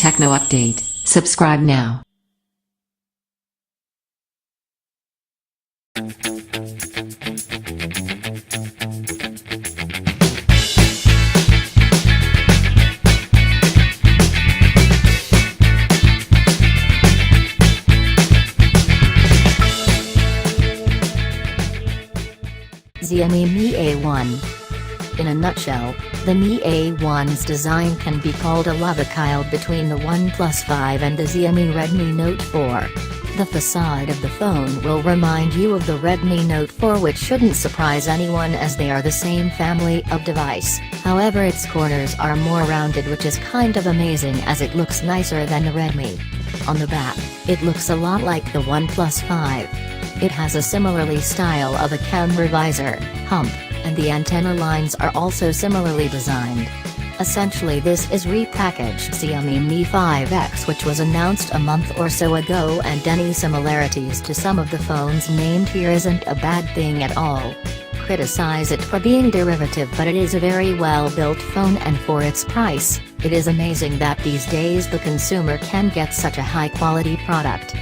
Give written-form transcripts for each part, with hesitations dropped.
Techno update. Subscribe now. Xiaomi Mi A1. In a nutshell, the Mi A1's design can be called a love child between the OnePlus 5 and the Xiaomi Redmi Note 4. The facade of the phone will remind you of the Redmi Note 4, which shouldn't surprise anyone as they are the same family of device. However, its corners are more rounded, which is kind of amazing as it looks nicer than the Redmi. On the back, it looks a lot like the OnePlus 5. It has a similarly style of a camera visor, hump, and the antenna lines are also similarly designed. Essentially, this is repackaged Xiaomi Mi 5X, which was announced a month or so ago, and any similarities to some of the phones named here isn't a bad thing at all. Criticize it for being derivative, but it is a very well-built phone, and for its price, it is amazing that these days the consumer can get such a high-quality product.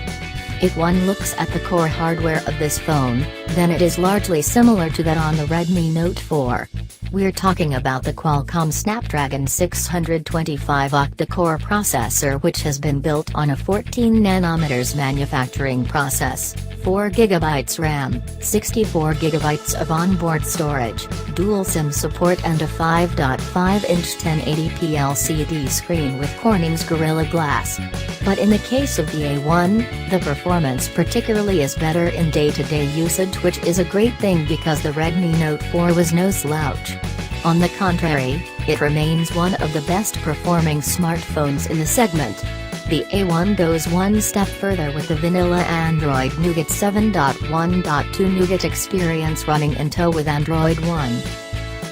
If one looks at the core hardware of this phone, then it is largely similar to that on the Redmi Note 4. We're talking about the Qualcomm Snapdragon 625 octa-core processor, which has been built on a 14nm manufacturing process, 4GB RAM, 64GB of onboard storage, dual SIM support, and a 5.5-inch 1080p LCD screen with Corning's Gorilla Glass. But in the case of the A1, the performance particularly is better in day-to-day usage, which is a great thing because the Redmi Note 4 was no slouch. On the contrary, it remains one of the best performing smartphones in the segment. The A1 goes one step further with the vanilla Android Nougat 7.1.2 Nougat experience running in tow with Android One.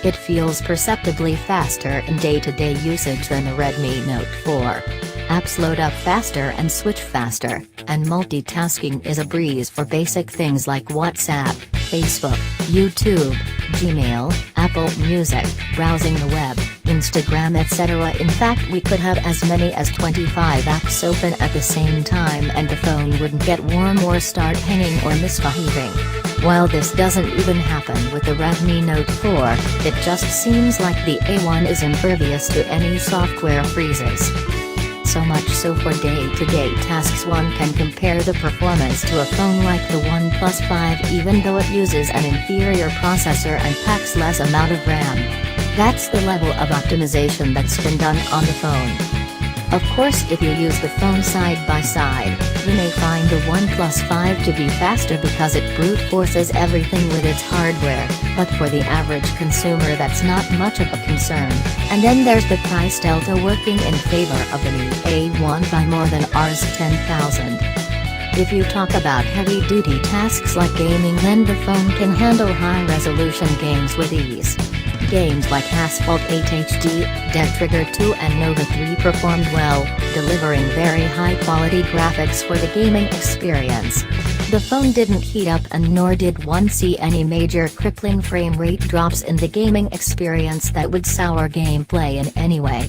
It feels perceptibly faster in day-to-day usage than the Redmi Note 4. Apps load up faster and switch faster, and multitasking is a breeze for basic things like WhatsApp, Facebook, YouTube, Gmail, Apple Music, browsing the web, Instagram, etc. In fact, we could have as many as 25 apps open at the same time and the phone wouldn't get warm or start hanging or misbehaving. While this doesn't even happen with the Redmi Note 4, it just seems like the A1 is impervious to any software freezes. So much so for day-to-day tasks one can compare the performance to a phone like the OnePlus 5, even though it uses an inferior processor and packs less amount of RAM. That's the level of optimization that's been done on the phone. Of course, if you use the phone side by side, you may find the OnePlus 5 to be faster because it brute forces everything with its hardware, but for the average consumer that's not much of a concern. And then there's the price delta working in favor of the Mi A1 by more than Rs 10,000. If you talk about heavy-duty tasks like gaming, then the phone can handle high-resolution games with ease. Games like Asphalt 8 HD, Dead Trigger 2 and Nova 3 performed well, delivering very high-quality graphics for the gaming experience. The phone didn't heat up, and nor did one see any major crippling frame rate drops in the gaming experience that would sour gameplay in any way.